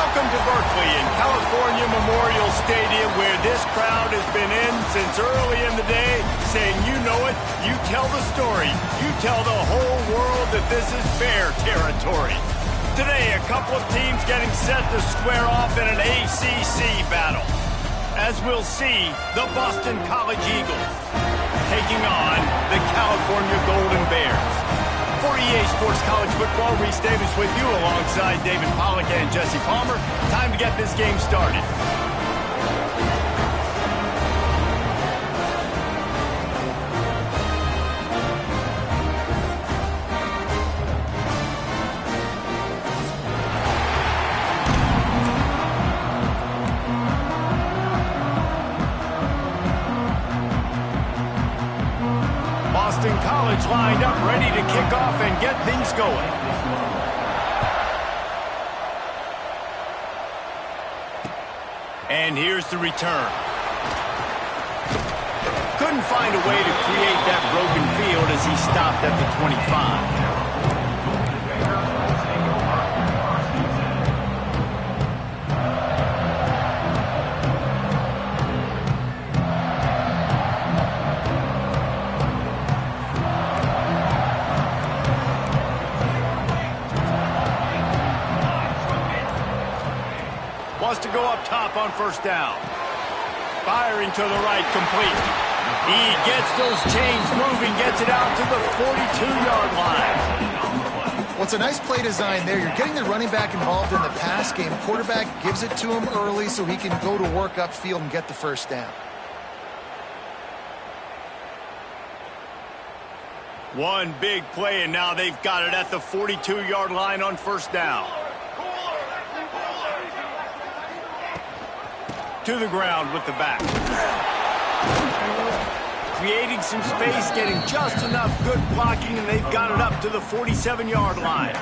Welcome to Berkeley in California Memorial Stadium, where this crowd has been in since early in the day, saying you know it, you tell the story, you tell the whole world that this is fair territory. Today, a couple of teams getting set to square off in an ACC battle. As we'll see, the Boston College Eagles taking on the California Golden Bears. For EA Sports College Football, Reese Davis with you alongside David Pollack and Jesse Palmer. Time to get this game started. Boston College lined up, ready to kick off and get things going. And here's the return. Couldn't find a way to create that broken field as he stopped at the 25. Wants to go up top on first down. Firing to the right, complete. He gets those chains moving, gets it out to the 42-yard line. Well, it's a nice play design there. You're getting the running back involved in the pass game. Quarterback gives it to him early so he can go to work upfield and get the first down. One big play, and now they've got it at the 42-yard line on first down. To the ground with the back. Creating some space, getting just enough good blocking, and they've got it up to the 47-yard line.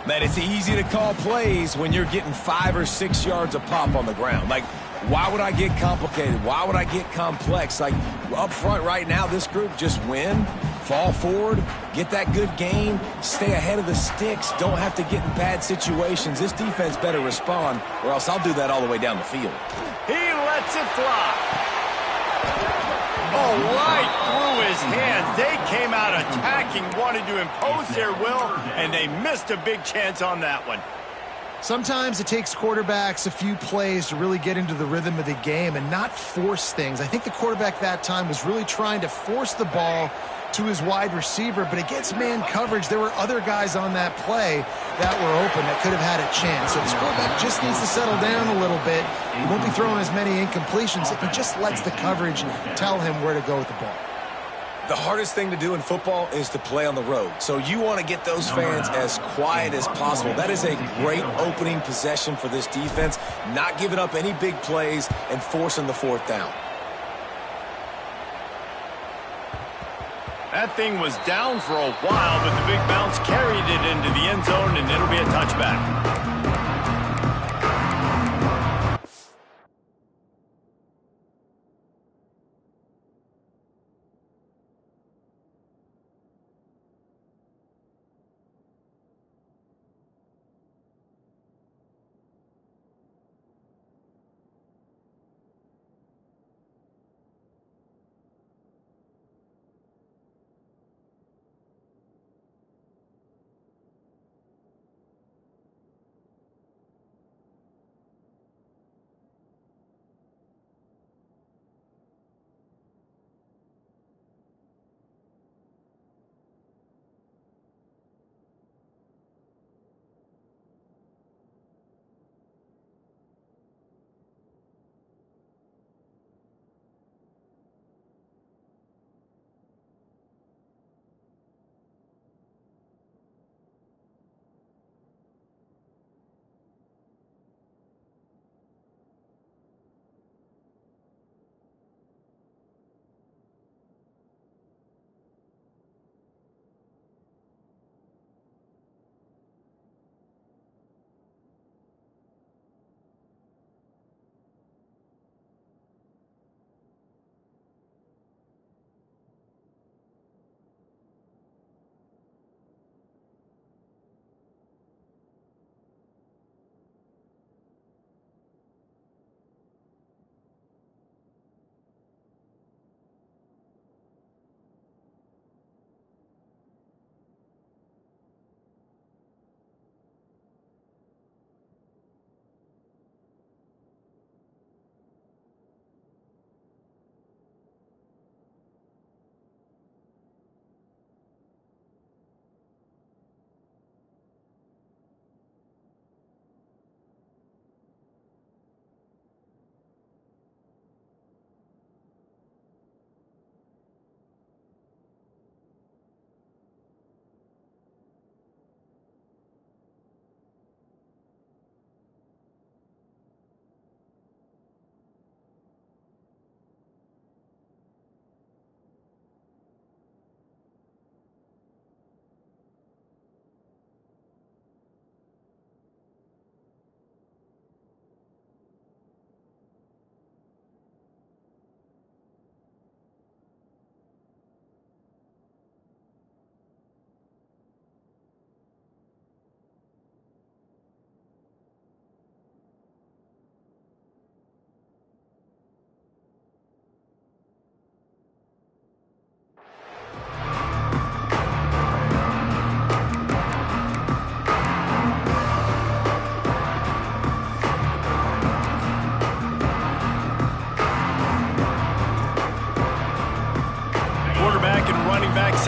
Man, it's easy to call plays when you're getting 5 or 6 yards a pop on the ground. Like, why would I get complicated? Why would I get complex? Like, up front right now, this group just win, fall forward, get that good gain, stay ahead of the sticks, don't have to get in bad situations. This defense better respond, or else I'll do that all the way down the field. He lets it fly. Oh, right through his hands. They came out attacking, wanted to impose their will, and they missed a big chance on that one. Sometimes it takes quarterbacks a few plays to really get into the rhythm of the game and not force things. I think the quarterback that time was really trying to force the ball to his wide receiver, but against man coverage, there were other guys on that play that were open that could have had a chance. So this quarterback just needs to settle down a little bit. He won't be throwing as many incompletions if he just lets the coverage tell him where to go with the ball. The hardest thing to do in football is to play on the road. So you want to get those fans as quiet as possible. That is a great opening possession for this defense, not giving up any big plays and forcing the fourth down. That thing was down for a while, but the big bounce carried it into the end zone, and it'll be a touchback.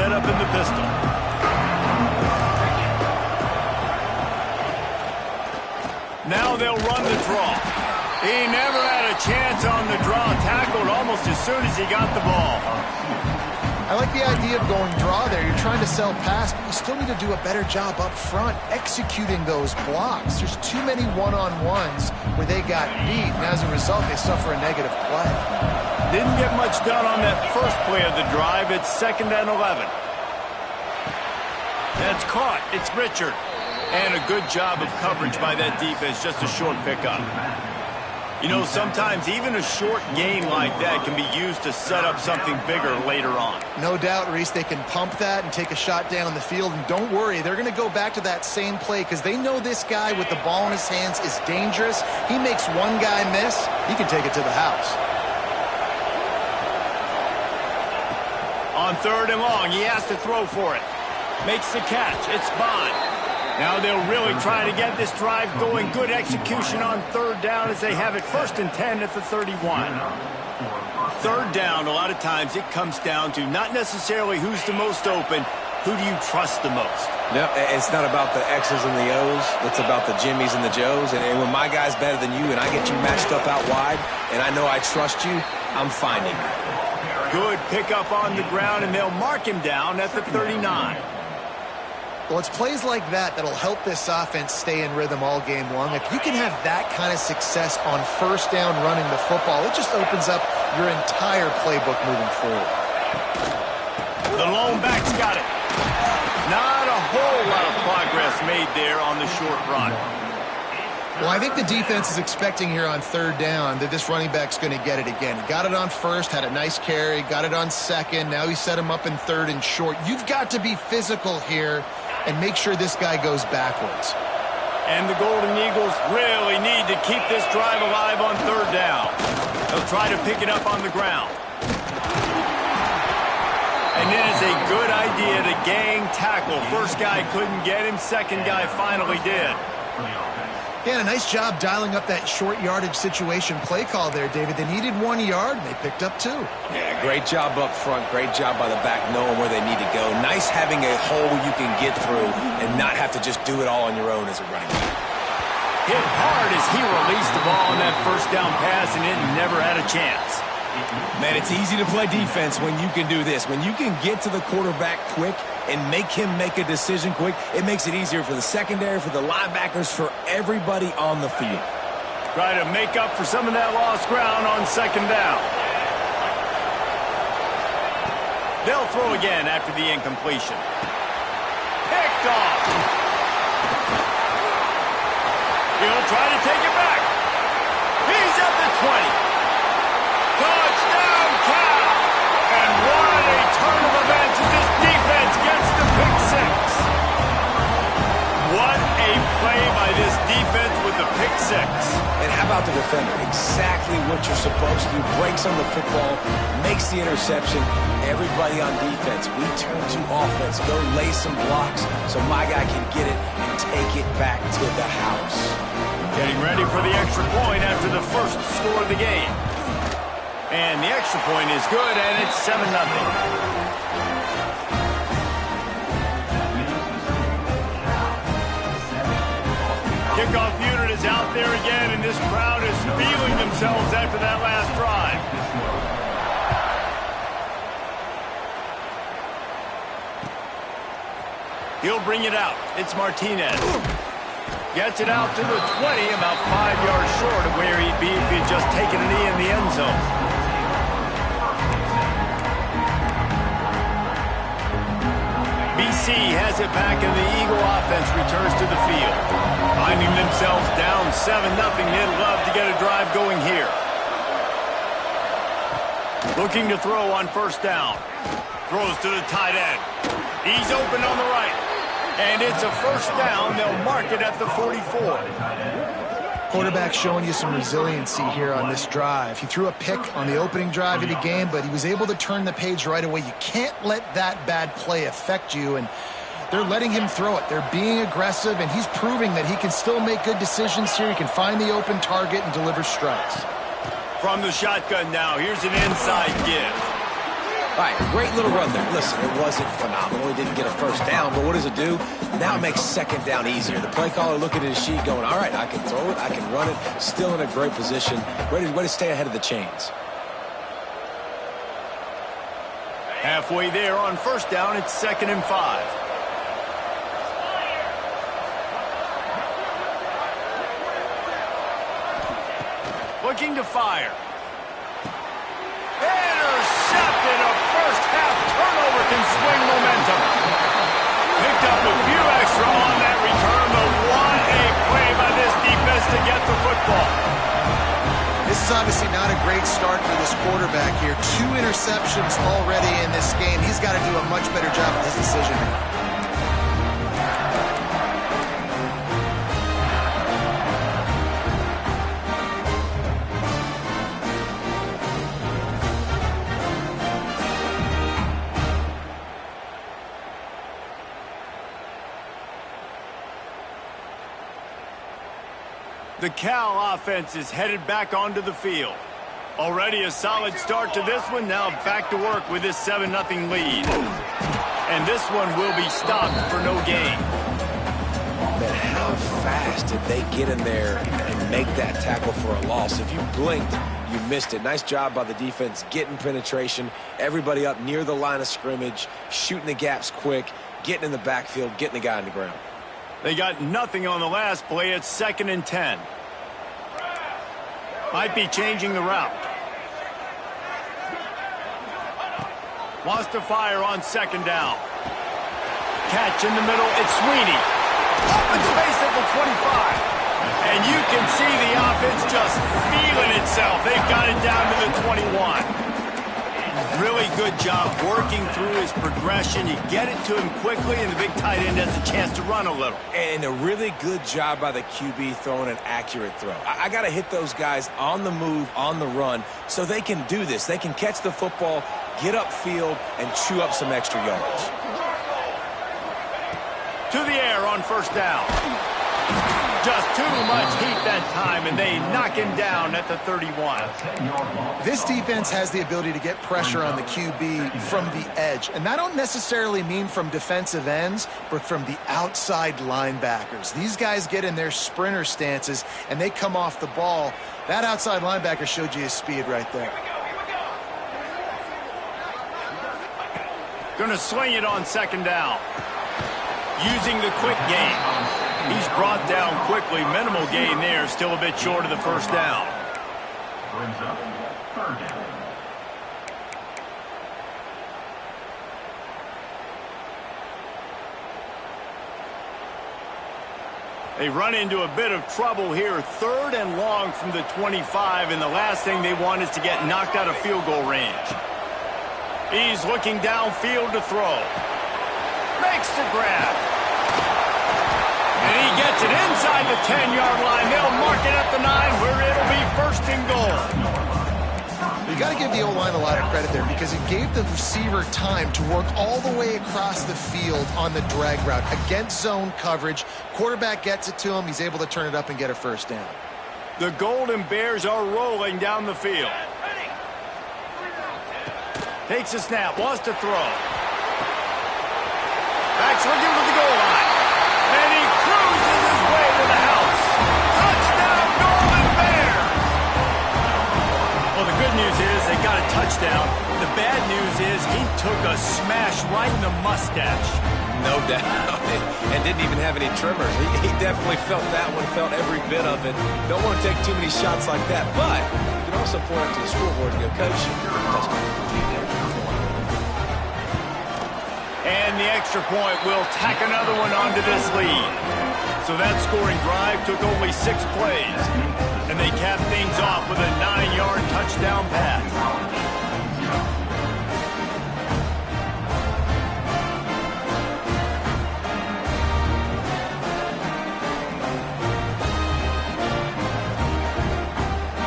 set up in the pistol. Now they'll run the draw. He never had a chance on the draw. Tackled almost as soon as he got the ball. I like the idea of going draw there. You're trying to sell pass, but you still need to do a better job up front executing those blocks. There's too many one-on-ones where they got beat, and as a result, they suffer a negative play. Didn't get much done on that first play of the drive. It's 2nd and 11. That's caught. It's Richard. And a good job of coverage by that defense. Just a short pickup. You know, sometimes even a short gain like that can be used to set up something bigger later on. No doubt, Reese, they can pump that and take a shot down the field. And don't worry, they're going to go back to that same play because they know this guy with the ball in his hands is dangerous. He makes one guy miss, he can take it to the house. On 3rd and long, he has to throw for it. Makes the catch. It's Bond. Now they'll really try to get this drive going. Good execution on 3rd down as they have it 1st and 10 at the 31. 3rd down, a lot of times it comes down to not necessarily who's the most open, who do you trust the most? No, it's not about the X's and the O's. It's about the Jimmies and the Joes. And when my guy's better than you and I get you matched up out wide and I know I trust you, I'm finding you. Good pickup on the ground, and they'll mark him down at the 39. Well, it's plays like that that'll help this offense stay in rhythm all game long. If you can have that kind of success on 1st down running the football, it just opens up your entire playbook moving forward. The lone back's got it. Not a whole lot of progress made there on the short run. Well, I think the defense is expecting here on 3rd down that this running back's going to get it again. He got it on 1st, had a nice carry, got it on 2nd. Now he set him up in 3rd and short. You've got to be physical here and make sure this guy goes backwards. And the Golden Eagles really need to keep this drive alive on 3rd down. They'll try to pick it up on the ground. And it is a good idea to gang tackle. First guy couldn't get him, second guy finally did. Yeah, a nice job dialing up that short yardage situation play call there, David. They needed 1 yard, and they picked up 2. Yeah, great job up front. Great job by the back knowing where they need to go. Nice having a hole you can get through and not have to just do it all on your own as a running back. Hit hard as he released the ball on that 1st down pass, and it never had a chance. Man, it's easy to play defense when you can do this. When you can get to the quarterback quick and make him make a decision quick, it makes it easier for the secondary, for the linebackers, for everybody on the field. Try to make up for some of that lost ground on 2nd down. They'll throw again after the incompletion. Picked off. He'll try to take it back. He's at the 20. Touchdown, Cal! And what a turn of events as this defense gets the pick 6. What a play by this defense with the pick 6. And how about the defender? Exactly what you're supposed to do. Breaks on the football, makes the interception. Everybody on defense, we turn to offense. Go lay some blocks so my guy can get it and take it back to the house. Getting ready for the extra point after the first score of the game. And the extra point is good, and it's 7-0. Kickoff unit is out there again, and this crowd is feeling themselves after that last drive. He'll bring it out. It's Martinez. Gets it out to the 20, about 5 yards short of where he'd be if he'd just taken a knee in the end zone. BC has it back, and the Eagle offense returns to the field. Finding themselves down 7-0, they'd love to get a drive going here. Looking to throw on 1st down. Throws to the tight end. He's open on the right. And it's a 1st down. They'll mark it at the 44. Quarterback showing you some resiliency here on this drive. He threw a pick on the opening drive of the game, but he was able to turn the page right away. You can't let that bad play affect you, and they're letting him throw it. They're being aggressive, and he's proving that he can still make good decisions here. He can find the open target and deliver strikes. From the shotgun now, here's an inside give. All right, great little run there. Listen, it wasn't phenomenal. He didn't get a first down, but what does it do? Now it makes second down easier. The play caller looking at his sheet going, all right, I can throw it, I can run it, still in a great position, ready to stay ahead of the chains. Halfway there on first down, it's 2nd and 5. Looking to fire. Intercepted. A first-half turnover can swing momentum. Picked up a few extra on that return, but what a play by this defense to get the football. This is obviously not a great start for this quarterback here. 2 interceptions already in this game. He's got to do a much better job of his decision. The Cal offense is headed back onto the field. Already a solid start to this one. Now back to work with this 7-0 lead. And this one will be stopped for no gain. Man, how fast did they get in there and make that tackle for a loss? If you blinked, you missed it. Nice job by the defense getting penetration. Everybody up near the line of scrimmage, shooting the gaps quick, getting in the backfield, getting the guy on the ground. They got nothing on the last play. It's 2nd and 10. Might be changing the route. Wants to fire on 2nd down. Catch in the middle. It's Sweeney. Open space at the 25. And you can see the offense just feeling itself. They've got it down to the 21. Really good job working through his progression. You get it to him quickly, and the big tight end has a chance to run a little. And a really good job by the QB throwing an accurate throw. I got to hit those guys on the move, on the run, so they can do this. They can catch the football, get upfield, and chew up some extra yards. To the air on first down. Just too much heat that time, and they knock him down at the 31. This defense has the ability to get pressure on the QB from the edge. And I don't necessarily mean from defensive ends, but from the outside linebackers. These guys get in their sprinter stances, and they come off the ball. That outside linebacker showed you his speed right there. Gonna swing it on 2nd down. Using the quick game. He's brought down quickly. Minimal gain there. Still a bit short of the first down. Brings up 3rd down. They run into a bit of trouble here. 3rd and long from the 25. And the last thing they want is to get knocked out of field goal range. He's looking downfield to throw. Makes the grab. And he gets it inside the 10-yard line. They'll mark it at the 9 where it'll be 1st and goal. You got to give the O-line a lot of credit there because it gave the receiver time to work all the way across the field on the drag route against zone coverage. Quarterback gets it to him. He's able to turn it up and get a first down. The Golden Bears are rolling down the field. Takes a snap, wants to throw. Backs looking for the goal line. And he cruises his way to the house. Touchdown, Golden Bears! Well, the good news is they got a touchdown. The bad news is he took a smash right in the mustache. No doubt. And didn't even have any trimmers. He definitely felt that one, felt every bit of it. Don't want to take too many shots like that. But you can also point up to the scoreboard and go, Coach, touchdown. And the extra point will tack another one onto this lead. So that scoring drive took only 6 plays. And they capped things off with a 9-yard touchdown pass.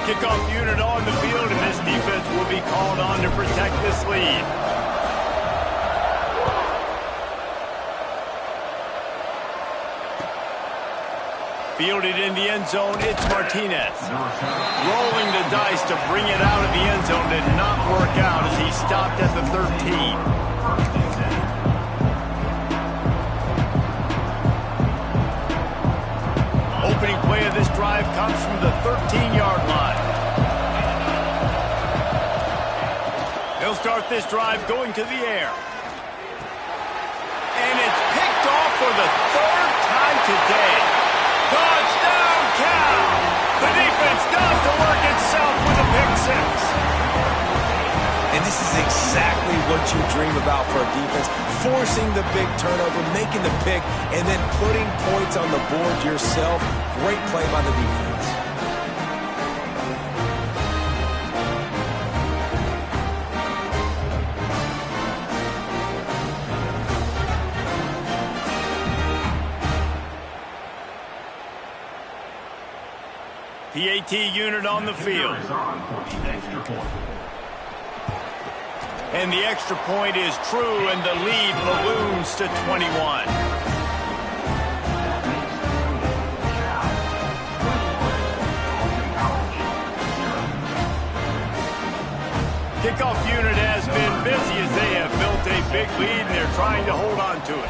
Kickoff unit on the field, and this defense will be called on to protect this lead. Fielded in the end zone, it's Martinez. Rolling the dice to bring it out of the end zone did not work out as he stopped at the 13. Opening play of this drive comes from the 13-yard line. They'll start this drive going to the air. And it's picked off for the third time today. Touchdown, Cal! The defense does the work itself with a pick six. And this is exactly what you dream about for a defense. Forcing the big turnover, making the pick, and then putting points on the board yourself. Great play by the defense. PAT unit on the field. And the extra point is true, and the lead balloons to 21. Kickoff unit has been busy as they have built a big lead, and they're trying to hold on to it.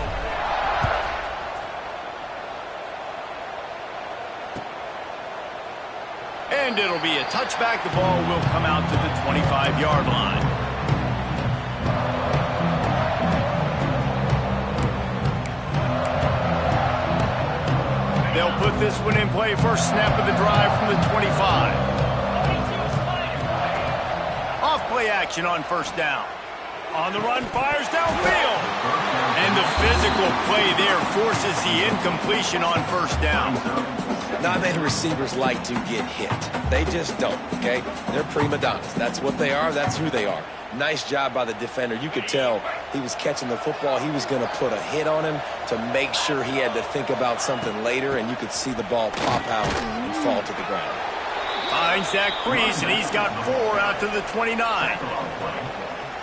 And it'll be a touchback. The ball will come out to the 25-yard line. They'll put this one in play. First snap of the drive from the 25. Off play action on first down. On the run, fires downfield. And the physical play there forces the incompletion on first down. Not many receivers like to get hit. They just don't, okay? They're prima donnas. That's what they are. That's who they are. Nice job by the defender. You could tell he was catching the football. He was going to put a hit on him to make sure he had to think about something later, and you could see the ball pop out and fall to the ground. Finds that crease, and he's got 4 out to the 29.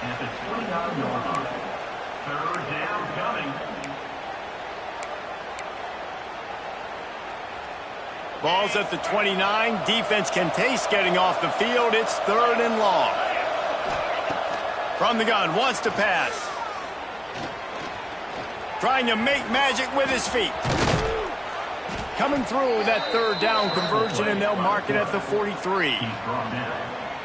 At the 29-yard line. Third down coming. Ball's at the 29. Defense can taste getting off the field. It's 3rd and long. From the gun, wants to pass. Trying to make magic with his feet. Coming through that 3rd down conversion, and they'll mark it at the 43.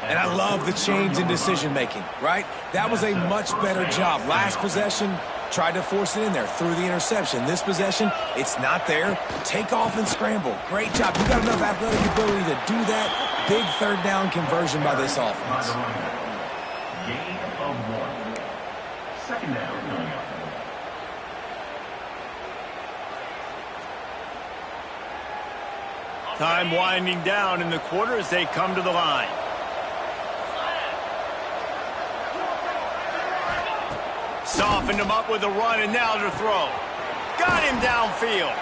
And I love the change in decision-making, right? That was a much better job. Last possession, tried to force it in there, threw the interception. This possession, it's not there. Take off and scramble. Great job. You got enough athletic ability to do that. Big 3rd down conversion by this offense. Gain of 1. Second down coming up. Time winding down in the quarter as they come to the line. Softened him up with a run, and now to throw. Got him downfield.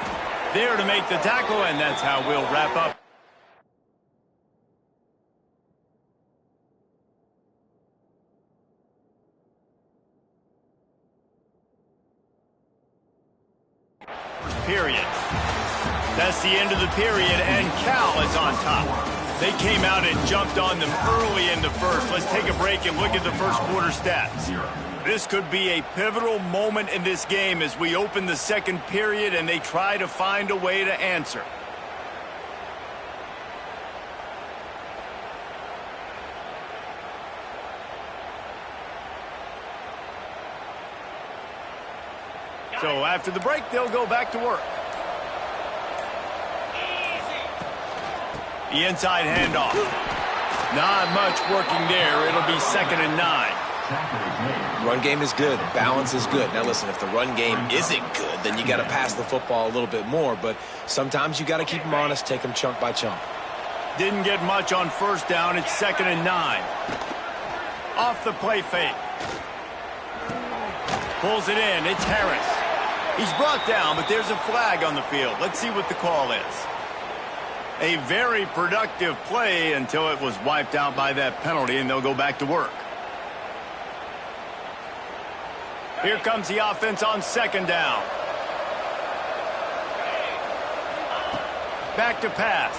There to make the tackle, and that's how we'll wrap up. Period. That's the end of the period, and Cal is on top. They came out and jumped on them early in the first. Let's take a break and look at the first quarter stats. This could be a pivotal moment in this game as we open the second period and they try to find a way to answer. So after the break, they'll go back to work. The inside handoff. Not much working there. It'll be 2nd and 9. Run game is good. Balance is good. Now listen, if the run game isn't good, then you got to pass the football a little bit more. But sometimes you got to keep them honest, take them chunk by chunk. Didn't get much on first down. It's 2nd and 9. Off the play fake. Pulls it in. It's Harris. He's brought down, but there's a flag on the field. Let's see what the call is. A very productive play until it was wiped out by that penalty, and they'll go back to work. Here comes the offense on 2nd down. Back to pass.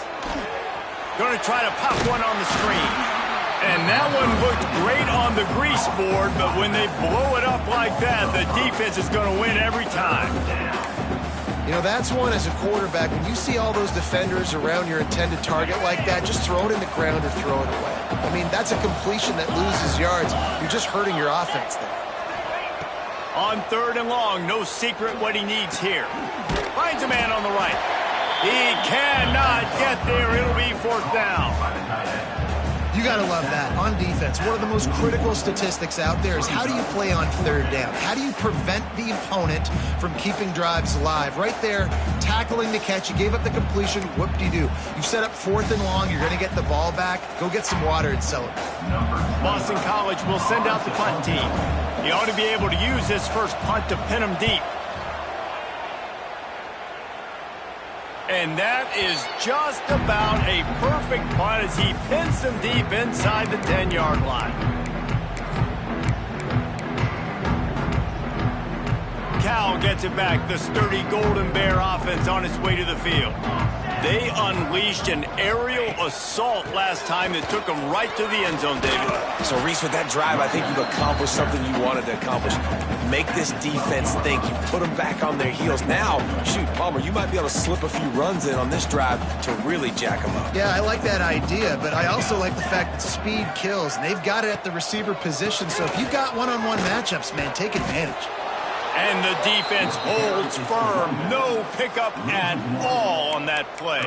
Going to try to pop one on the screen. And that one looked great on the grease board, but when they blow it up like that, the defense is going to win every time. You know, that's one as a quarterback. When you see all those defenders around your intended target like that, just throw it in the ground or throw it away. I mean, that's a completion that loses yards. You're just hurting your offense there. On 3rd and long, no secret what he needs here. Finds a man on the right. He cannot get there. It'll be 4th down. You got to love that. On defense, one of the most critical statistics out there is how do you play on 3rd down? How do you prevent the opponent from keeping drives alive? Right there, tackling the catch. You gave up the completion. Whoop-de-doo. You set up 4th and long. You're going to get the ball back. Go get some water and celebrate. Boston College will send out the punt team. He ought to be able to use this first punt to pin him deep. And that is just about a perfect punt as he pins them deep inside the 10-yard line. Cal gets it back. The sturdy Golden Bear offense on its way to the field. They unleashed an aerial assault last time that took them right to the end zone, David. So, Reese, with that drive, I think you've accomplished something you wanted to accomplish. Make this defense think. You put them back on their heels. Now, shoot, Palmer, you might be able to slip a few runs in on this drive to really jack them up. Yeah, I like that idea, but I also like the fact that speed kills, and they've got it at the receiver position. So if you've got one-on-one matchups, man, take advantage. And the defense holds firm. No pickup at all on that play.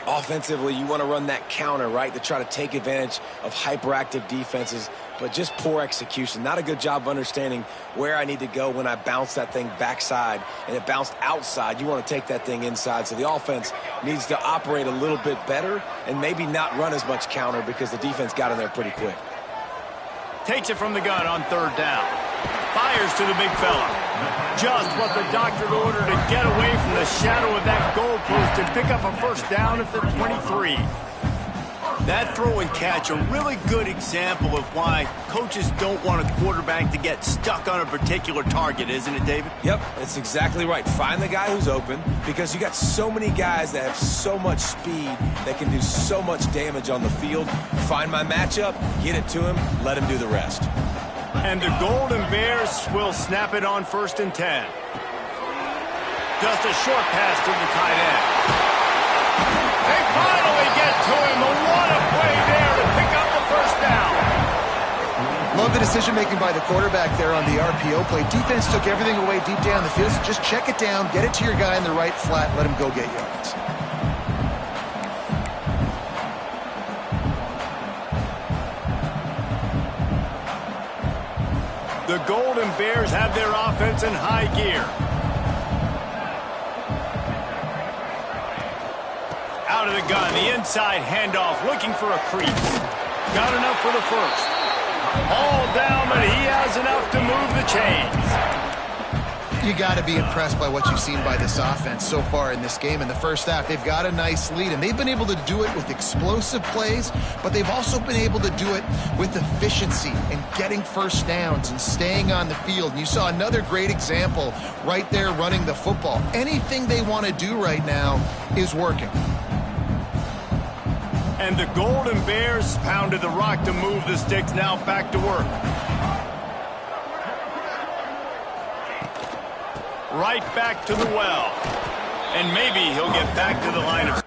Offensively, you want to run that counter, right, to try to take advantage of hyperactive defenses, but just poor execution. Not a good job of understanding where I need to go when I bounce that thing backside, and it bounced outside. You want to take that thing inside. So the offense needs to operate a little bit better and maybe not run as much counter because the defense got in there pretty quick. Takes it from the gun on 3rd down. Fires to the big fella. Just what the doctor ordered to get away from the shadow of that goalpost and pick up a 1st down at the 23. That throw and catch, a really good example of why coaches don't want a quarterback to get stuck on a particular target, isn't it, David? Yep, that's exactly right. Find the guy who's open because you got so many guys that have so much speed that can do so much damage on the field. Find my matchup, get it to him, let him do the rest. And the Golden Bears will snap it on 1st and 10. Just a short pass to the tight end. They finally get to him. What a play there to pick up the 1st down. Love the decision-making by the quarterback there on the RPO play. Defense took everything away deep down the field, so just check it down, get it to your guy in the right flat, let him go get yards. The Golden Bears have their offense in high gear. Out of the gun, the inside handoff, looking for a crease. Got enough for the 1st. All down, but he has enough to move the chains. You got to be impressed by what you've seen by this offense so far in this game. In the first half, they've got a nice lead, and they've been able to do it with explosive plays, but they've also been able to do it with efficiency and getting 1st downs and staying on the field. And you saw another great example right there running the football. Anything they want to do right now is working. And the Golden Bears pounded the rock to move the sticks, now back to work. Right back to the well. And maybe he'll get back to the line of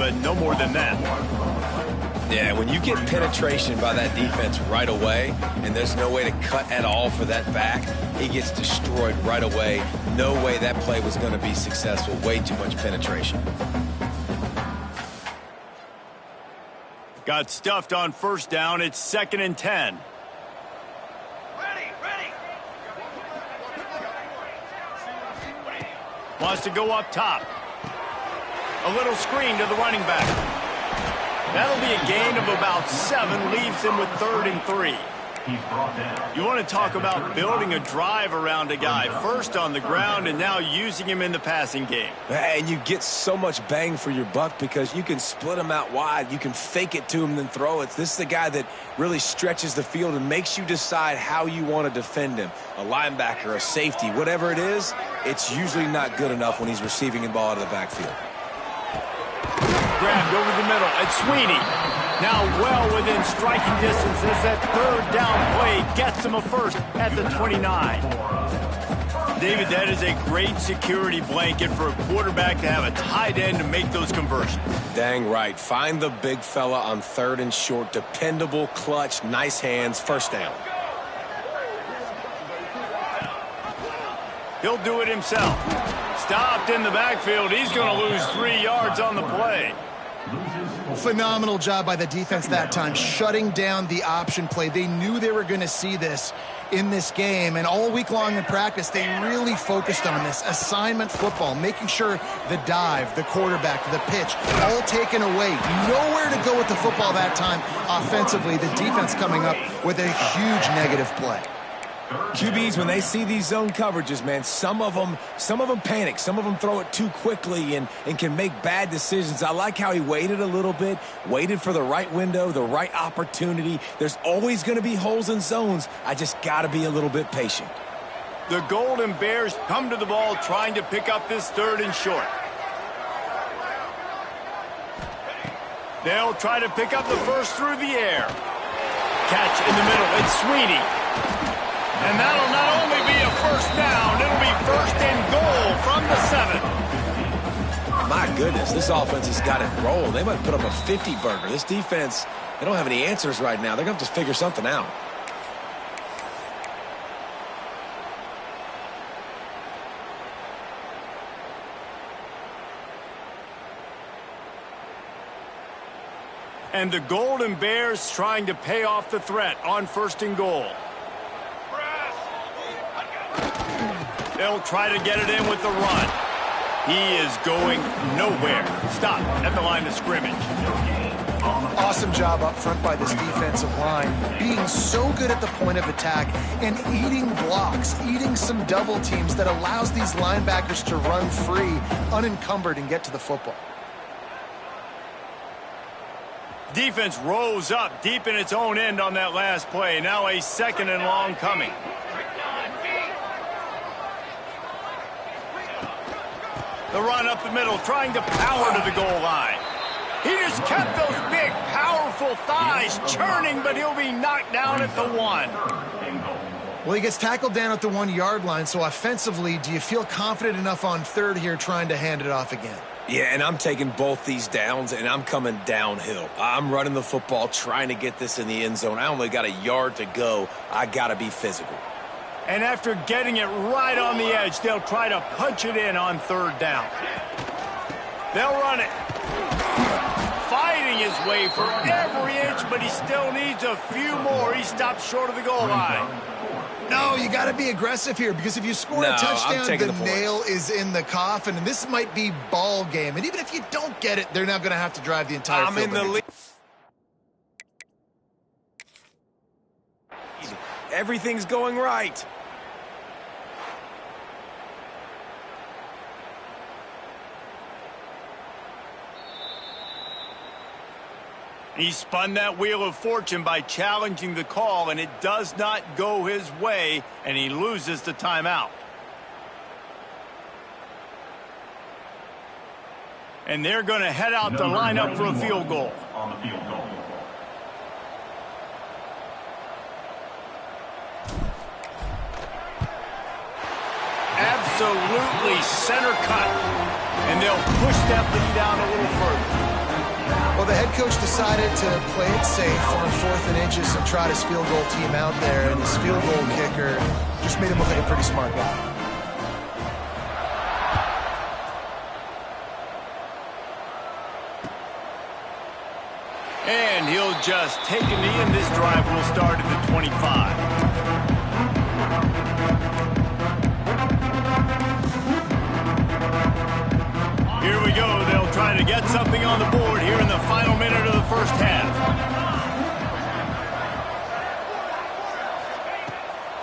but no more than that. Yeah, when you get penetration by that defense right away, and there's no way to cut at all for that back, he gets destroyed right away. No way that play was going to be successful. Way too much penetration. Got stuffed on first down. It's 2nd and 10. Wants to go up top. A little screen to the running back. That'll be a gain of about 7, leaves him with 3rd and 3. You want to talk about building a drive around a guy, first on the ground and now using him in the passing game. And you get so much bang for your buck because you can split him out wide. You can fake it to him and then throw it. This is the guy that really stretches the field and makes you decide how you want to defend him. A linebacker, a safety, whatever it is, it's usually not good enough when he's receiving the ball out of the backfield. Grabbed over the middle. It's Sweeney. Now well within striking distance as that 3rd down play gets him a first at the 29. David, that is a great security blanket for a quarterback to have a tight end to make those conversions. Dang right. Find the big fella on 3rd and short. Dependable, clutch, nice hands, first down. He'll do it himself. Stopped in the backfield. He's going to lose 3 yards on the play. Phenomenal job by the defense that time, shutting down the option play. They knew they were going to see this in this game, and all week long in practice, they really focused on this assignment football, making sure the dive, the quarterback, the pitch, all taken away. Nowhere to go with the football that time offensively. The defense coming up with a huge negative play. QBs, when they see these zone coverages, man, some of them panic. Some of them throw it too quickly and can make bad decisions. I like how he waited a little bit, waited for the right window, the right opportunity. There's always going to be holes in zones. I just got to be a little bit patient. The Golden Bears come to the ball trying to pick up this 3rd and short. They'll try to pick up the first through the air. Catch in the middle. It's Sweeney. And that'll not only be a first down, it'll be 1st and goal from the 7. My goodness, this offense has got it rolling. They might put up a 50-burger. This defense, they don't have any answers right now. They're going to have to figure something out. And the Golden Bears trying to pay off the threat on 1st and goal. They'll try to get it in with the run. He is going nowhere. Stop at the line of scrimmage. Awesome job up front by this defensive line, being so good at the point of attack and eating blocks, eating some double teams that allows these linebackers to run free, unencumbered, and get to the football. Defense rose up deep in its own end on that last play. Now a 2nd and long coming. The run up the middle, trying to power to the goal line. He just kept those big, powerful thighs churning, but he'll be knocked down at the 1. Well, he gets tackled down at the 1-yard line, so offensively, do you feel confident enough on 3rd here trying to hand it off again? Yeah, and I'm taking both these downs, and I'm coming downhill. I'm running the football, trying to get this in the end zone. I only got a yard to go. I got to be physical. And after getting it right on the edge, they'll try to punch it in on 3rd down. They'll run it. Fighting his way for every inch, but he still needs a few more. He stopped short of the goal line. No, you got to be aggressive here because if you score a touchdown, the nail is in the coffin, and this might be ball game. And even if you don't get it, they're not going to have to drive the entire field. I'm in the lead. Everything's going right. He spun that wheel of fortune by challenging the call, and it does not go his way, and he loses the timeout. And they're going to head out to line up for a field goal. On the field goal. Absolutely center cut. And they'll push that lead down a little further. the head coach decided to play it safe on 4th and inches and trot his field goal team out there, and his field goal kicker just made him look like a pretty smart guy. And he'll just take a knee, and this drive will start at the 25. Here we go. They'll try to get something on the board here in the final minute of the first half.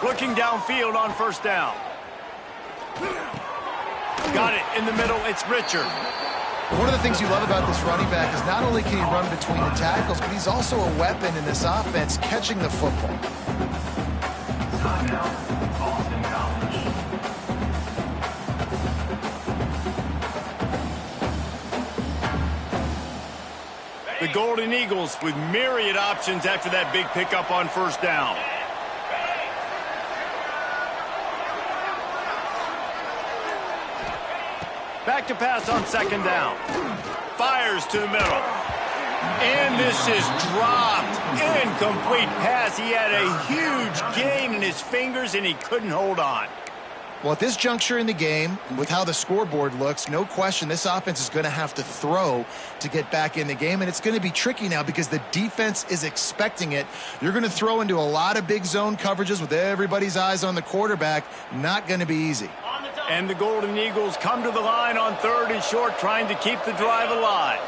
Looking downfield on first down. Got it in the middle. It's Richard. One of the things you love about this running back is not only can he run between the tackles, but he's also a weapon in this offense, catching the football. Timeout, Boston College. The Golden Eagles with myriad options after that big pickup on first down. Back to pass on second down. Fires to the middle. And this is dropped. Incomplete pass. He had a huge gain in his fingers, and he couldn't hold on. Well, at this juncture in the game, with how the scoreboard looks, no question this offense is going to have to throw to get back in the game, and it's going to be tricky now because the defense is expecting it. You're going to throw into a lot of big zone coverages with everybody's eyes on the quarterback. Not going to be easy. And the Golden Eagles come to the line on 3rd and short, trying to keep the drive alive.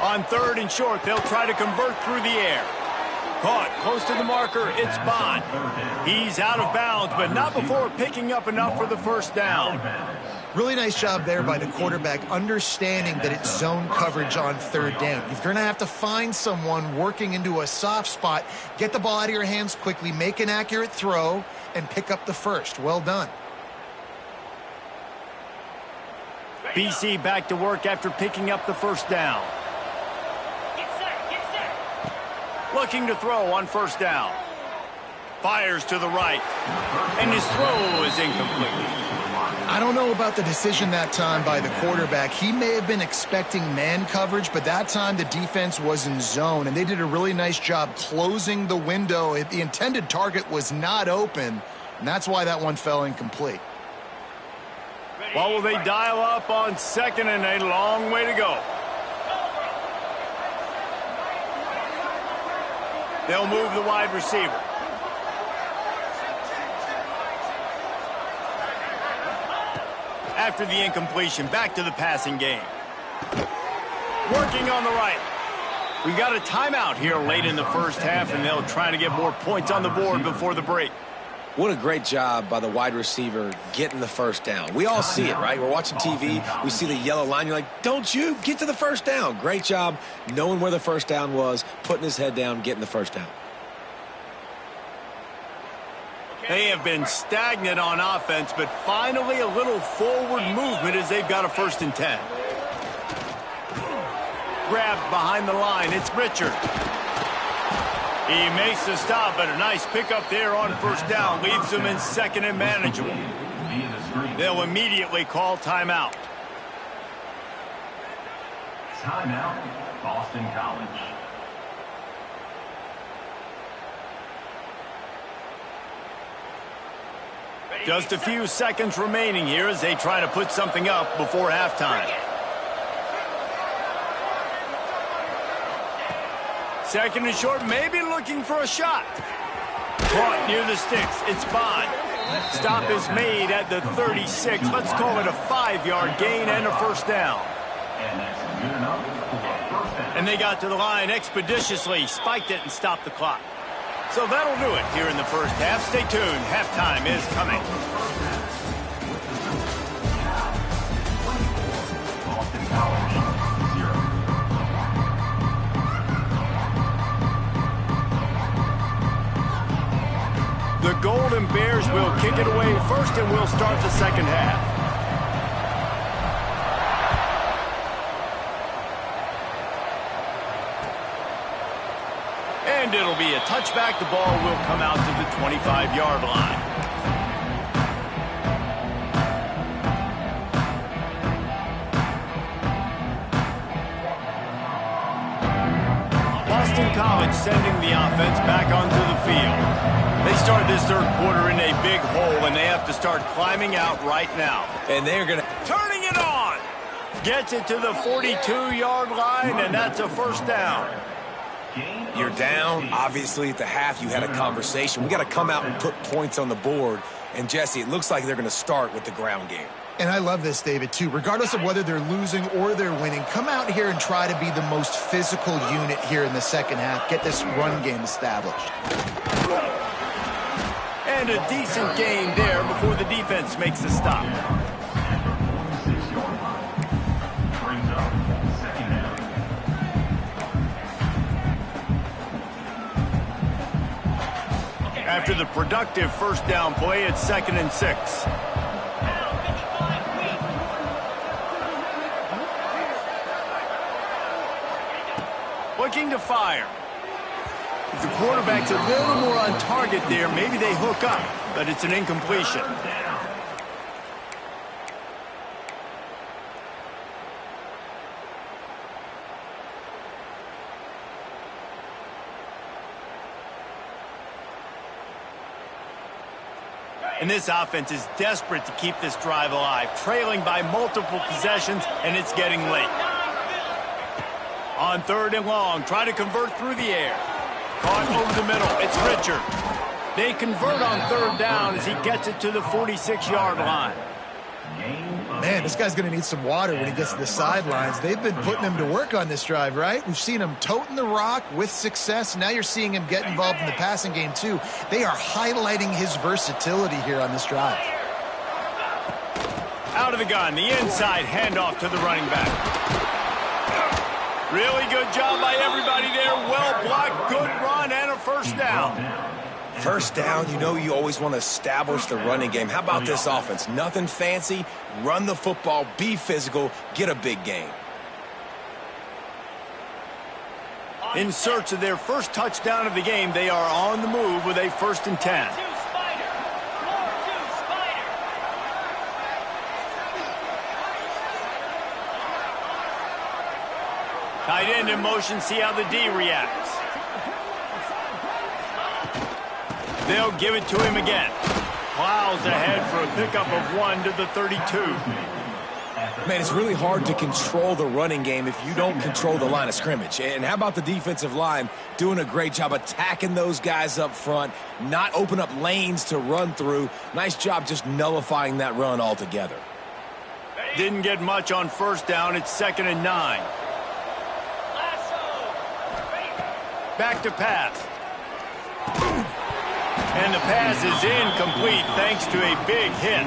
On 3rd and short, they'll try to convert through the air. Caught close to the marker, it's Bond. He's out of bounds, but not before picking up enough for the first down. Really nice job there by the quarterback, understanding that it's zone coverage on 3rd down. You're going to have to find someone working into a soft spot, get the ball out of your hands quickly, make an accurate throw, and pick up the first. Well done. BC back to work after picking up the first down. Looking to throw on first down. Fires to the right. And his throw is incomplete. I don't know about the decision that time by the quarterback. He may have been expecting man coverage, but that time the defense was in zone, and they did a really nice job closing the window. The intended target was not open, and that's why that one fell incomplete. Well, will they dial up on 2nd and a long way to go? They'll move the wide receiver. After the incompletion, back to the passing game. Working on the right. We got a timeout here late in the first half, and they'll try to get more points on the board before the break. What a great job by the wide receiver getting the first down. We all see it, right? We're watching TV. We see the yellow line. You're like, don't you get to the first down. Great job knowing where the first down was, putting his head down, getting the first down. They have been stagnant on offense, but finally a little forward movement as they've got a 1st and 10. Grabbed behind the line. It's Richard. He makes the stop, but a nice pickup there on first down. Leaves them in 2nd and manageable. They'll immediately call timeout. Timeout, Boston College. Just a few seconds remaining here as they try to put something up before halftime. 2nd and short, maybe looking for a shot. Caught near the sticks. It's Bond. Stop is made at the 36. Let's call it a 5-yard gain and a 1st down. And they got to the line expeditiously, spiked it, and stopped the clock. So that'll do it here in the first half. Stay tuned. Halftime is coming. Boston College, 0. The Golden Bears will kick it away first, and we'll start the second half. And it'll be a touchback. The ball will come out to the 25-yard line. Boston College sending the offense back onto the field. They started this third quarter in a big hole, and they have to start climbing out right now. And they're going to... Turning it on! Gets it to the 42-yard line, and that's a first down. You're down. Obviously, at the half, you had a conversation. We got to come out and put points on the board. And, Jesse, it looks like they're going to start with the ground game. And I love this, David, too. Regardless of whether they're losing or they're winning, come out here and try to be the most physical unit here in the second half. Get this run game established. And a decent gain there before the defense makes the stop. After the productive first down play, it's 2nd and 6. Looking to fire. If the quarterback's a little more on target there, maybe they hook up, but it's an incompletion. And this offense is desperate to keep this drive alive, trailing by multiple possessions, and it's getting late. On 3rd and long, try to convert through the air. Caught over the middle. It's Richard. They convert on 3rd down as he gets it to the 46-yard line. Man, this guy's going to need some water when he gets to the sidelines. They've been putting him to work on this drive, right? We've seen him toting the rock with success. Now you're seeing him get involved in the passing game, too. They are highlighting his versatility here on this drive. Out of the gun, the inside handoff to the running back. Really good job by everybody there. Well blocked, good run, and a first down. First down, you know you always want to establish the running game. How about this offense? Nothing fancy. Run the football, be physical, get a big gain. In search of their first touchdown of the game, they are on the move with a 1st and 10. Tight end in motion, see how the D reacts. They'll give it to him again. Plows ahead for a pickup of 1 to the 32. Man, it's really hard to control the running game if you don't control the line of scrimmage. And how about the defensive line doing a great job attacking those guys up front, not open up lanes to run through. Nice job just nullifying that run altogether. Didn't get much on first down. It's 2nd and 9. Back to pass. And the pass is incomplete thanks to a big hit.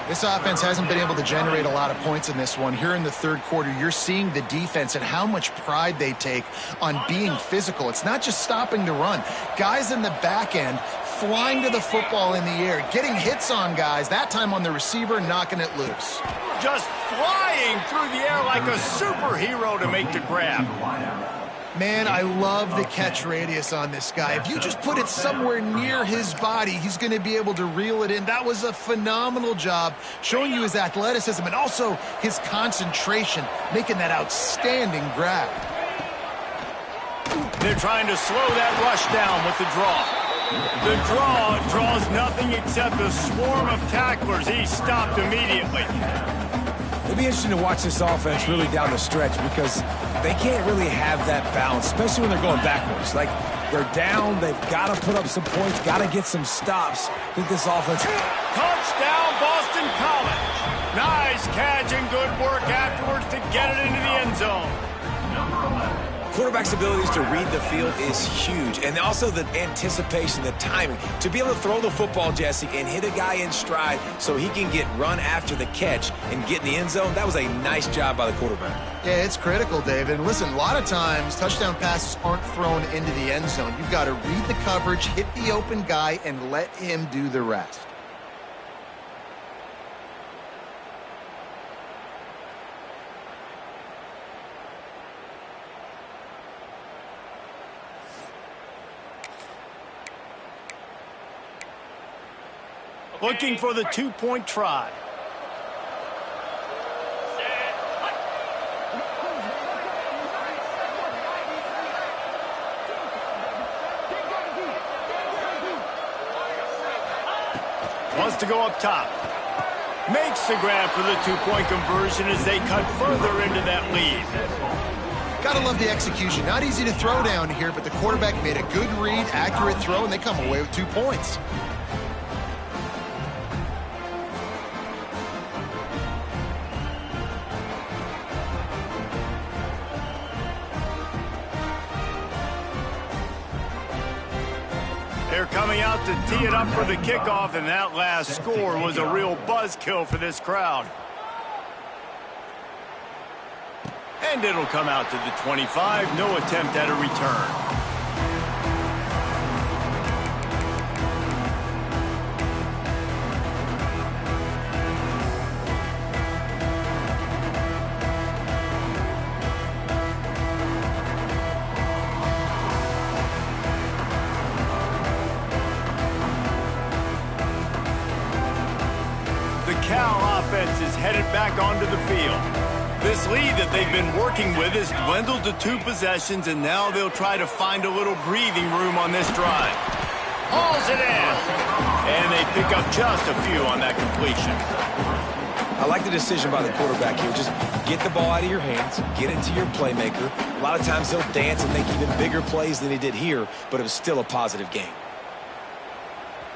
This offense hasn't been able to generate a lot of points in this one. Here in the third quarter, you're seeing the defense and how much pride they take on being physical. It's not just stopping the run. Guys in the back end flying to the football in the air, getting hits on guys, that time on the receiver, knocking it loose. Just flying through the air like a superhero to make the grab. Man, I love the catch radius on this guy. If you just put it somewhere near his body, he's going to be able to reel it in. That was a phenomenal job showing you his athleticism and also his concentration, making that outstanding grab. They're trying to slow that rush down with the draw. The draw draws nothing except a swarm of tacklers. He's stopped immediately. It'll be interesting to watch this offense really down the stretch because they can't really have that balance, especially when they're going backwards. Like, they're down, they've got to put up some points, got to get some stops. I think this offense... Touchdown, Boston College. Nice catch and good work afterwards to get it into the end zone. Quarterback's abilities to read the field is huge, and also the anticipation, the timing. To be able to throw the football, Jesse, and hit a guy in stride so he can get run after the catch and get in the end zone, that was a nice job by the quarterback. Yeah, it's critical, David. And listen, a lot of times touchdown passes aren't thrown into the end zone. You've got to read the coverage, hit the open guy, and let him do the rest. Looking for the two-point try. wants to go up top. Makes the grab for the two-point conversion as they cut further into that lead. Gotta love the execution. Not easy to throw down here, but the quarterback made a good read, accurate throw, and they come away with 2 points. They're coming out to tee it up for the kickoff, and that last score was a real buzzkill for this crowd. And it'll come out to the 25. No attempt at a return. The Cal offense is headed back onto the field. This lead that they've been working with has dwindled to 2 possessions, and now they'll try to find a little breathing room on this drive. Hauls it in, and they pick up just a few on that completion. I like the decision by the quarterback here. Just get the ball out of your hands, get it to your playmaker. A lot of times he'll dance and make even bigger plays than he did here, but it was still a positive game.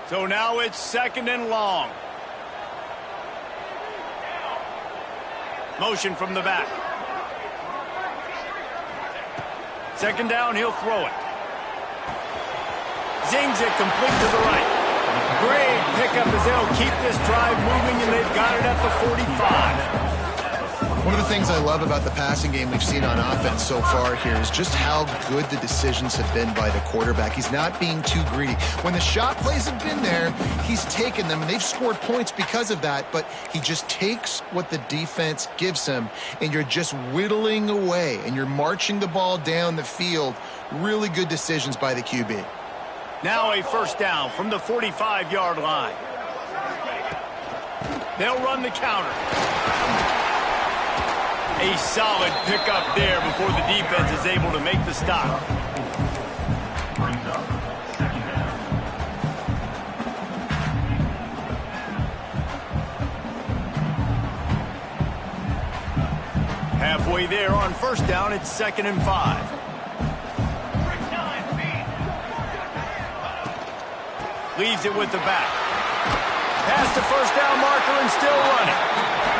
So now it's 2nd and long. Motion from the back. 2nd down, he'll throw it. Zings it complete to the right. Great pickup as they'll keep this drive moving, and they've got it at the 45. One of the things I love about the passing game we've seen on offense so far here is just how good the decisions have been by the quarterback. He's not being too greedy. When the shot plays have been there, he's taken them. They've scored points because of that, but he just takes what the defense gives him, and you're just whittling away, and you're marching the ball down the field. Really good decisions by the QB. Now a 1st down from the 45-yard line. They'll run the counter. A solid pickup there before the defense is able to make the stop. Brings up 2nd down. Halfway there on 1st down, it's 2nd and 5. Leaves it with the back. Past the 1st down marker and still running.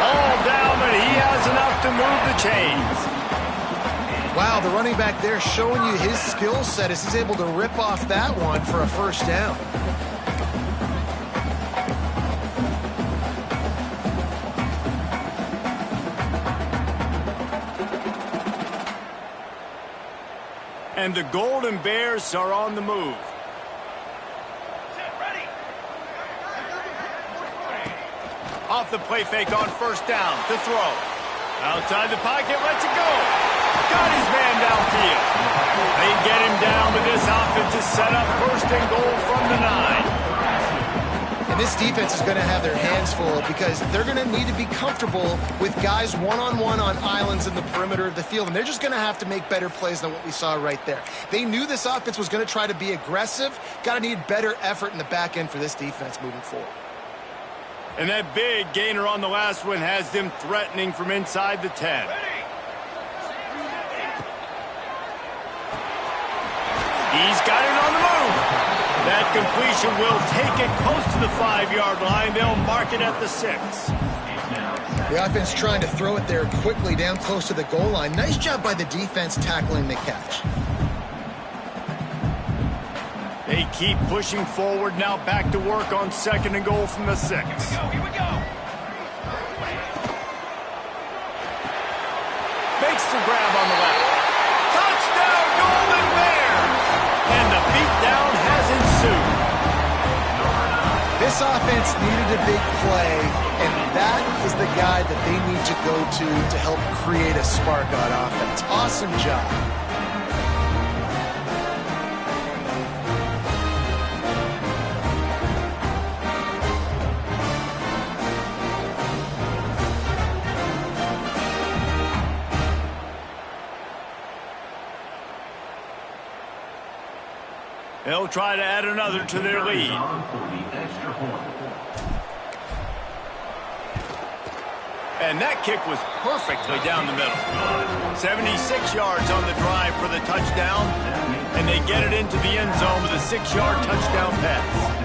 All down, but he has enough to move the chains. Wow, the running back there showing you his skill set as he's able to rip off that one for a 1st down. And the Golden Bears are on the move. Off the play fake on 1st down to throw. Outside the pocket, lets it go. Got his man downfield. They get him down, but this offense is set up 1st and goal from the 9. And this defense is going to have their hands full because they're going to need to be comfortable with guys one-on-one on islands in the perimeter of the field, and they're just going to have to make better plays than what we saw right there. They knew this offense was going to try to be aggressive. Got to need better effort in the back end for this defense moving forward. And that big gainer on the last one has them threatening from inside the 10. He's got it on the move. That completion will take it close to the 5-yard line. They'll mark it at the 6. The offense trying to throw it there quickly down close to the goal line. Nice job by the defense tackling the catch. They keep pushing forward, now back to work on 2nd and goal from the 6. Here we go. Makes the grab on the left. Touchdown, Golden Bears! And the beatdown has ensued. This offense needed a big play, and that is the guy that they need to go to help create a spark on offense. Awesome job. They'll try to add another to their lead. And that kick was perfectly down the middle. 76 yards on the drive for the touchdown, and they get it into the end zone with a 6-yard touchdown pass.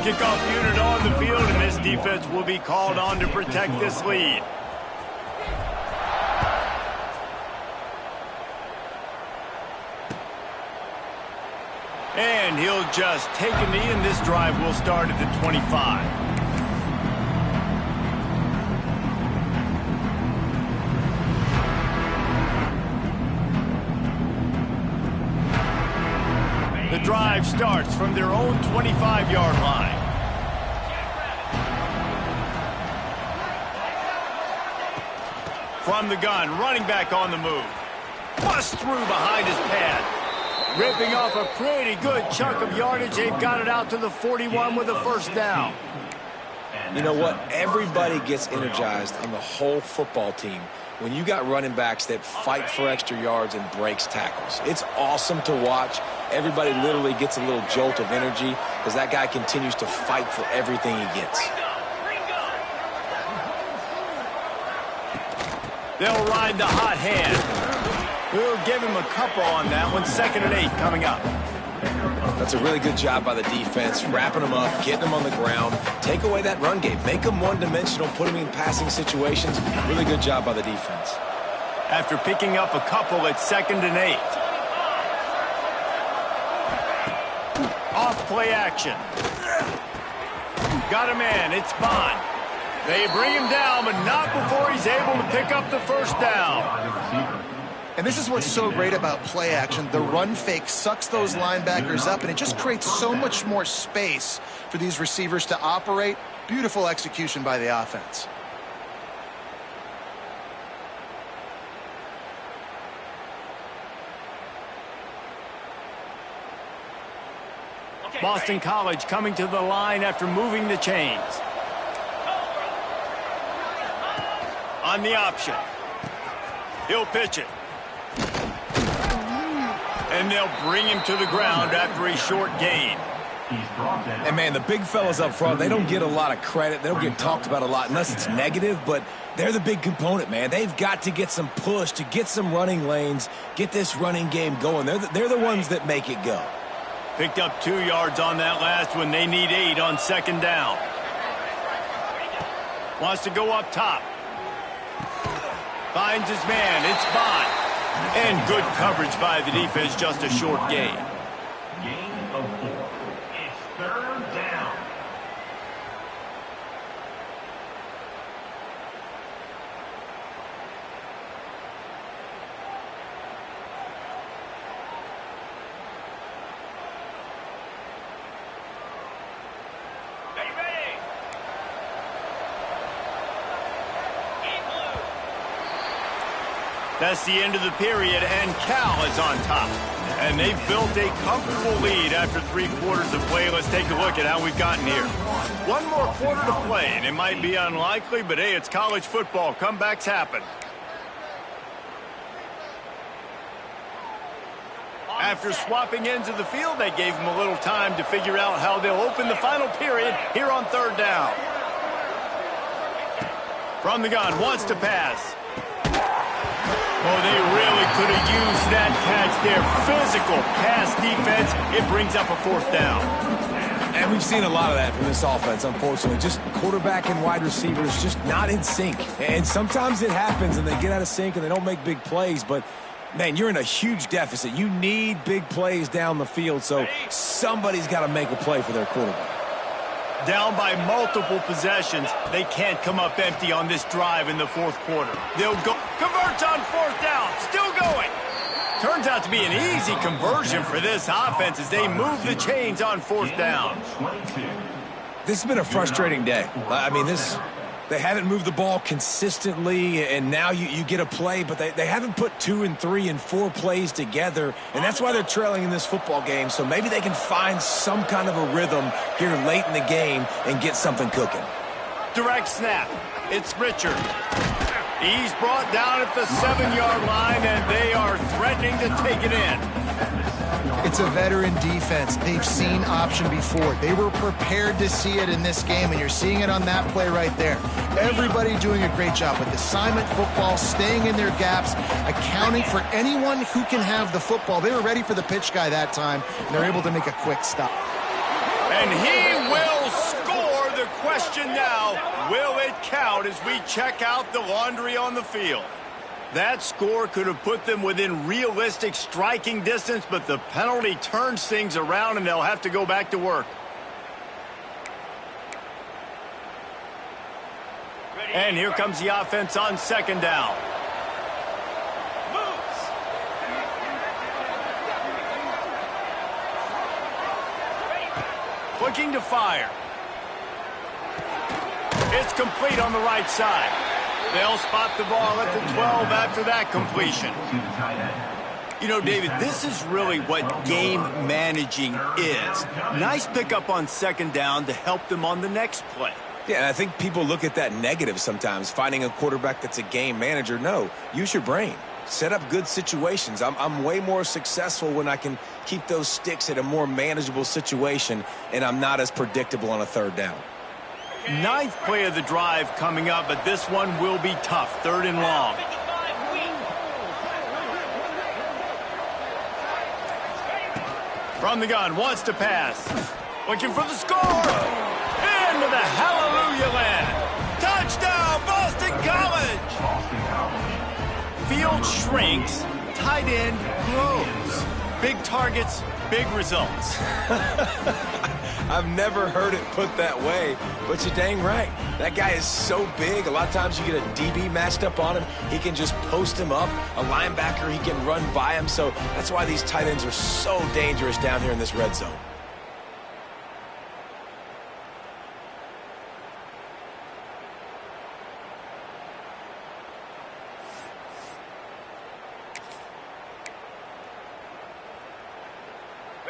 Kickoff unit on the field, and this defense will be called on to protect this lead. And he'll just take a knee, and this drive will start at the 25. The drive starts from their own 25-yard line. From the gun, running back on the move. Bust through behind his pad. Ripping off a pretty good chunk of yardage. They've got it out to the 41 with a first down. You know what? Everybody gets energized on the whole football team when you got running backs that fight for extra yards and breaks tackles. It's awesome to watch. Everybody literally gets a little jolt of energy as that guy continues to fight for everything he gets. They'll ride the hot hand. We'll give him a couple on that one. 2nd and 8 coming up. That's a really good job by the defense, wrapping them up, getting them on the ground. Take away that run game. Make them one-dimensional, put them in passing situations. Really good job by the defense. After picking up a couple at 2nd and 8. Off play action. Got a man. It's Bond. They bring him down, but not before he's able to pick up the first down. And this is what's so great about play action. The run fake sucks those linebackers up, and it just creates so much more space for these receivers to operate. Beautiful execution by the offense. Boston College coming to the line after moving the chains. On the option. He'll pitch it. And they'll bring him to the ground after a short gain. And, man, the big fellas up front, they don't get a lot of credit. They don't get talked about a lot unless it's negative, but they're the big component, man. They've got to get some push, to get some running lanes, get this running game going. They're the ones that make it go. Picked up 2 yards on that last one. They need 8 on 2nd down. Wants to go up top. Finds his man. It's Bond. And good coverage by the defense. Just a short gain. Gain of 4. It's 3rd down. That's the end of the period, and Cal is on top. And they've built a comfortable lead after 3 quarters of play. Let's take a look at how we've gotten here. 1 more quarter to play, and it might be unlikely, but hey, it's college football. Comebacks happen. After swapping ends of the field, they gave them a little time to figure out how they'll open the final period here on 3rd down. From the gun, wants to pass. Oh, they really could have used that catch there. Physical pass defense. It brings up a 4th down. And we've seen a lot of that from this offense, unfortunately. Just quarterback and wide receivers just not in sync. And sometimes it happens and they get out of sync and they don't make big plays. But, man, you're in a huge deficit. You need big plays down the field, so somebody's got to make a play for their quarterback. Down by multiple possessions. They can't come up empty on this drive in the 4th quarter. They'll go. Converts on 4th down. Still going. Turns out to be an easy conversion for this offense as they move the chains on 4th down. This has been a frustrating day. I mean, they haven't moved the ball consistently, and now you get a play, but they haven't put 2 and 3 and 4 plays together, and that's why they're trailing in this football game. So maybe they can find some kind of a rhythm here late in the game and get something cooking. Direct snap. It's Richard. He's brought down at the 7-yard line, and they are threatening to take it in. It's a veteran defense. They've seen option before. They were prepared to see it in this game, and you're seeing it on that play right there. Everybody doing a great job with assignment football, staying in their gaps, accounting for anyone who can have the football. They were ready for the pitch guy that time, and they're able to make a quick stop. And he will score. The question now, will it count as we check out the laundry on the field? That score could have put them within realistic striking distance, but the penalty turns things around, and they'll have to go back to work. And here comes the offense on 2nd down. Looking to fire. It's complete on the right side. They'll spot the ball at the 12 after that completion. You know, David, this is really what game managing is. Nice pickup on 2nd down to help them on the next play. Yeah, and I think people look at that negative sometimes, finding a quarterback that's a game manager. No, use your brain. Set up good situations. I'm way more successful when I can keep those sticks at a more manageable situation, and I'm not as predictable on a 3rd down. 9th play of the drive coming up, but this one will be tough. 3rd and long. From the gun, wants to pass. Looking for the score. Into the hallelujah land. Touchdown, Boston College. Field shrinks, tight end grows. Big targets, big results. I've never heard it put that way, but you're dang right. That guy is so big. A lot of times you get a DB matched up on him. He can just post him up. A linebacker, he can run by him. So that's why these tight ends are so dangerous down here in this red zone.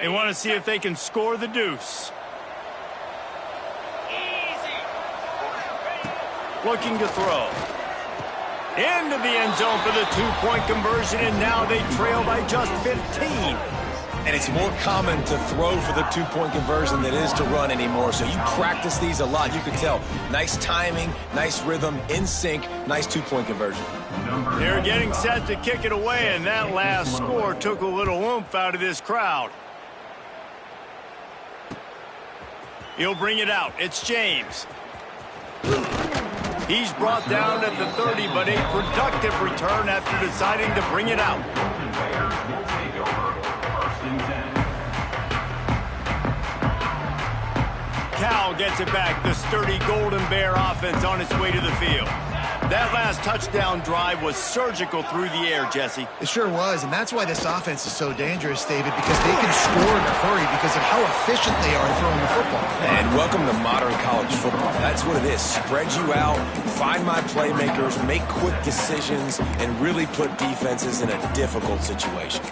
They want to see if they can score the deuce. Looking to throw. Into the end zone for the 2-point conversion, and now they trail by just 15. And it's more common to throw for the 2-point conversion than it is to run anymore. So you practice these a lot. You can tell. Nice timing, nice rhythm, in sync, nice 2-point conversion. They're getting set to kick it away, and that last score took a little oomph out of this crowd. He'll bring it out. It's James. He's brought down at the 30, but a productive return after deciding to bring it out. Cal gets it back. The sturdy Golden Bear offense on its way to the field. That last touchdown drive was surgical through the air, Jesse. It sure was, and that's why this offense is so dangerous, David, because they can score in a hurry because of how efficient they are throwing the football. And welcome to modern college football. That's what it is. Spread you out, find my playmakers, make quick decisions, and really put defenses in a difficult situation.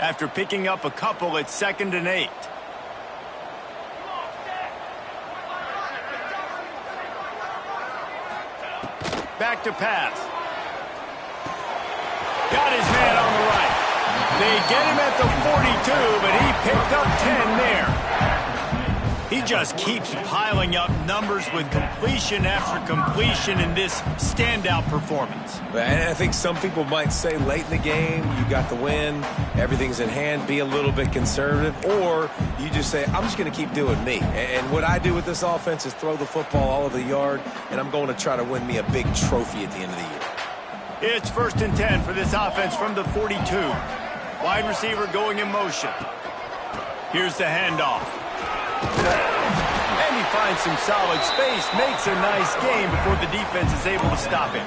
After picking up a couple, it's 2nd and 8. Back to pass. Got his man on the right. They get him at the 42, but he picked up 10 there. He just keeps piling up numbers with completion after completion in this standout performance. And I think some people might say late in the game, you got the win, everything's in hand, be a little bit conservative, or you just say, I'm just going to keep doing me. And what I do with this offense is throw the football all over the yard, and I'm going to try to win me a big trophy at the end of the year. It's 1st and 10 for this offense from the 42. Wide receiver going in motion. Here's the handoff. And he finds some solid space, makes a nice game before the defense is able to stop him.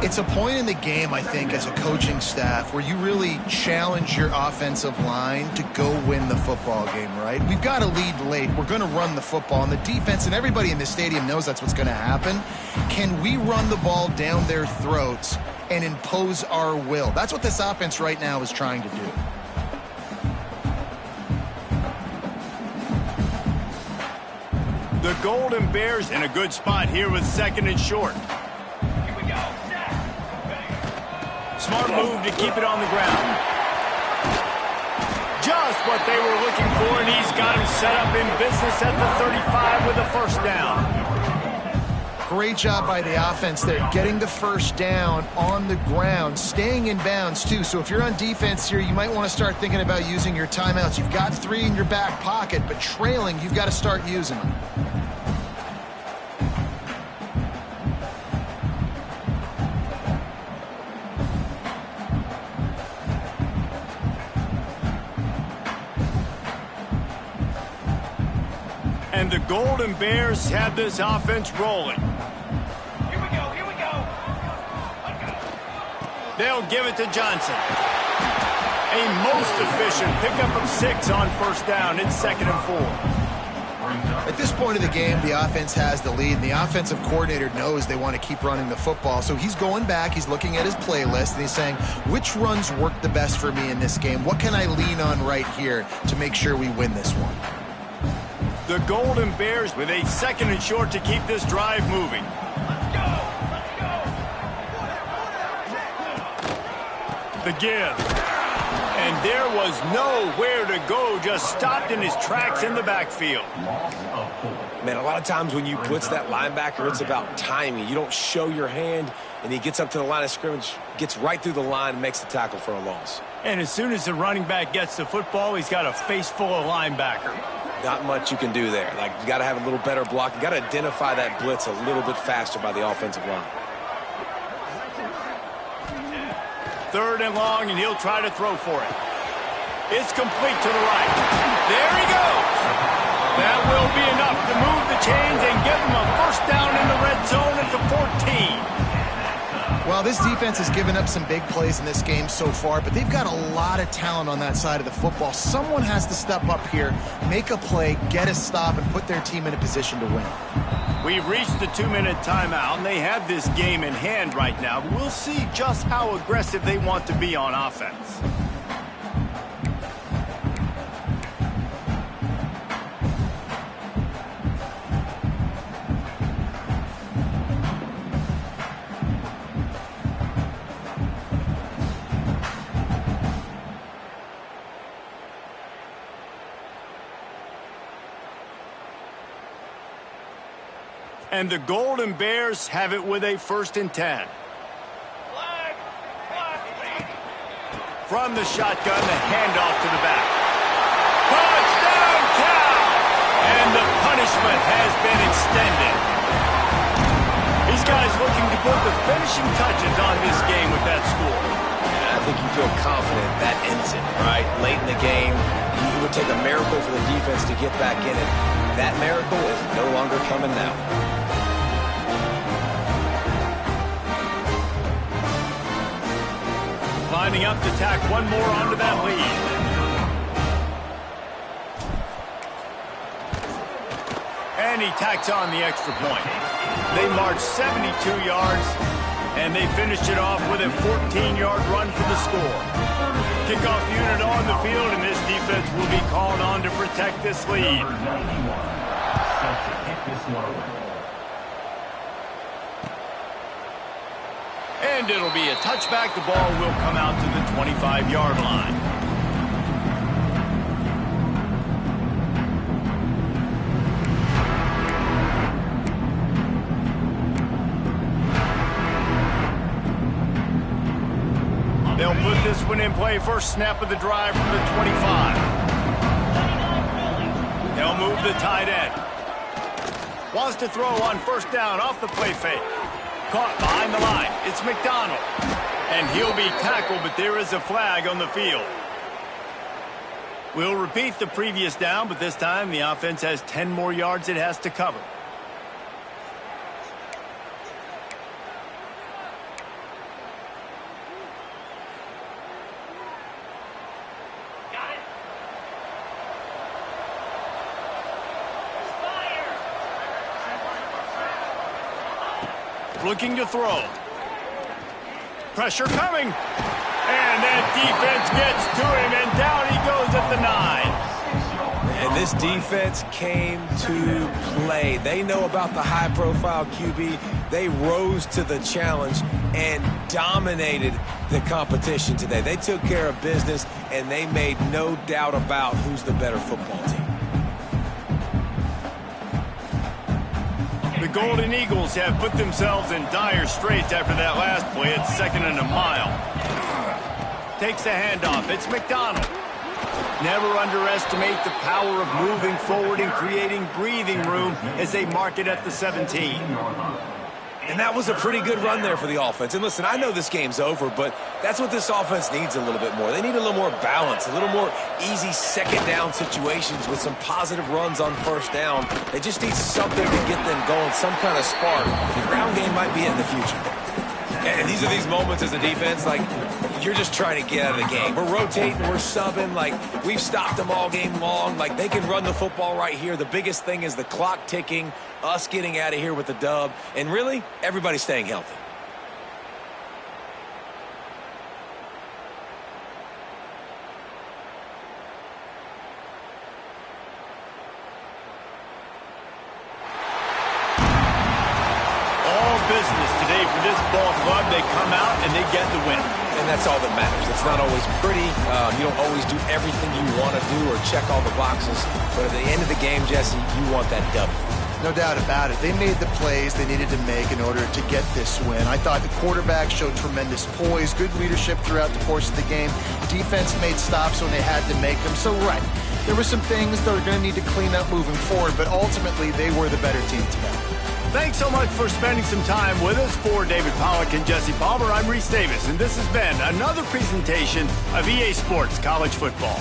It's a point in the game, I think, as a coaching staff where you really challenge your offensive line to go win the football game, right? We've got to lead late. We're going to run the football. And the defense and everybody in this stadium knows that's what's going to happen. Can we run the ball down their throats and impose our will. That's what this offense right now is trying to do. The Golden Bears in a good spot here with 2nd and short. Here we go. Smart move to keep it on the ground. Just what they were looking for, and he's got him set up in business at the 35 with a first down. Great job by the offense there, getting the first down on the ground, staying in bounds too. So if you're on defense here, you might want to start thinking about using your timeouts. You've got 3 in your back pocket, but trailing, you've got to start using them. And the Golden Bears have this offense rolling. Here we go. Here we go. They'll give it to Johnson. A most efficient pickup of 6 on first down. It's 2nd and 4. At this point of the game, the offense has the lead, and the offensive coordinator knows they want to keep running the football. So he's going back, he's looking at his playlist, and he's saying, which runs work the best for me in this game? What can I lean on right here to make sure we win this one? The Golden Bears with a 2nd and short to keep this drive moving. Let's go. The give. And there was nowhere to go, just stopped in his tracks in the backfield. Loss of 4. Man, a lot of times when you blitz that linebacker, it's about timing. You don't show your hand, and he gets up to the line of scrimmage, gets right through the line, and makes the tackle for a loss. And as soon as the running back gets the football, he's got a face full of linebacker. Not much you can do there. Like, you got to have a little better block. You got to identify that blitz a little bit faster by the offensive line. 3rd and long, and he'll try to throw for it. It's complete to the right. There he goes. That will be enough to move the chains and give them a first down in the red zone at the 14. Well, this defense has given up some big plays in this game so far, but they've got a lot of talent on that side of the football. Someone has to step up here, make a play, get a stop, and put their team in a position to win. We've reached the 2-minute timeout, and they have this game in hand right now. We'll see just how aggressive they want to be on offense. And the Golden Bears have it with a 1st and 10. From the shotgun, the handoff to the back. Touchdown, Cal! And the punishment has been extended. These guys looking to put the finishing touches on this game with that score. I think you feel confident that ends it, right? Late in the game, it would take a miracle for the defense to get back in it. That miracle is no longer coming now. Lining up to tack one more onto that lead. And he tacks on the extra point. They marched 72 yards, and they finished it off with a 14-yard run for the score. Kickoff unit on the field, and this defense will be called on to protect this lead. Number 91. Set to kick this one away. And it'll be a touchback. The ball will come out to the 25-yard line. They'll put this one in play. First snap of the drive from the 25. They'll move the tight end. Wants to throw on first down off the play fake. Caught behind the line. It's McDonald. And he'll be tackled, but there is a flag on the field. We'll repeat the previous down, but this time the offense has 10 more yards it has to cover. Looking to throw. Pressure coming. And that defense gets to him, and down he goes at the 9. And this defense came to play. They know about the high-profile QB. They rose to the challenge and dominated the competition today. They took care of business, and they made no doubt about who's the better football team. The Golden Eagles have put themselves in dire straits after that last play. It's 2nd and a mile. Takes the handoff. It's McDonald. Never underestimate the power of moving forward and creating breathing room as they mark it at the 17. And that was a pretty good run there for the offense. And listen, I know this game's over, but that's what this offense needs a little bit more. They need a little more balance, a little more easy second down situations with some positive runs on first down. They just need something to get them going, some kind of spark. The ground game might be in the future. And these are these moments as a defense, like, you're just trying to get out of the game. We're rotating, we're subbing, like, we've stopped them all game long. Like, they can run the football right here. The biggest thing is the clock ticking, us getting out of here with the dub, and really, everybody staying healthy. Business today for this ball club. They come out and they get the win. And that's all that matters. It's not always pretty. You don't always do everything you want to do or check all the boxes. But at the end of the game, Jesse, you want that W. No doubt about it. They made the plays they needed to make in order to get this win. I thought the quarterback showed tremendous poise, good leadership throughout the course of the game. Defense made stops when they had to make them. So, right, there were some things that are going to need to clean up moving forward, but ultimately they were the better team today. Thanks so much for spending some time with us. For David Pollack and Jesse Palmer, I'm Reese Davis, and this has been another presentation of EA Sports College Football.